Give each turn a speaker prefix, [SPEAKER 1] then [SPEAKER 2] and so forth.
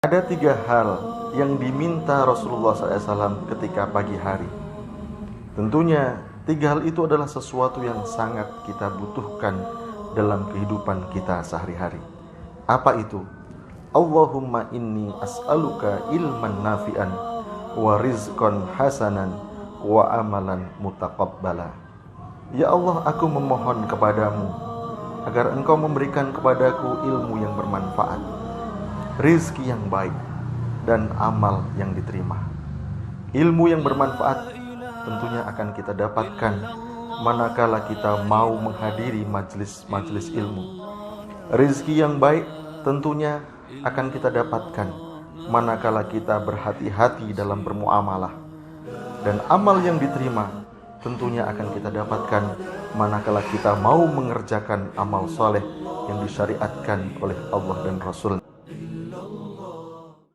[SPEAKER 1] Ada 3 hal yang diminta Rasulullah SAW ketika pagi hari. Tentunya 3 hal itu adalah sesuatu yang sangat kita butuhkan dalam kehidupan kita sehari-hari. Apa itu? Allahumma inni as'aluka ilman nafi'an wa rizqan hasanan wa amalan mutaqabbala. Ya Allah, aku memohon kepadamu agar engkau memberikan kepadaku ilmu yang bermanfaat, rizki yang baik, dan amal yang diterima. Ilmu yang bermanfaat tentunya akan kita dapatkan manakala kita mau menghadiri majelis-majelis ilmu. Rizki yang baik tentunya akan kita dapatkan manakala kita berhati-hati dalam bermuamalah. Dan amal yang diterima tentunya akan kita dapatkan manakala kita mau mengerjakan amal soleh yang disyariatkan oleh Allah dan Rasul.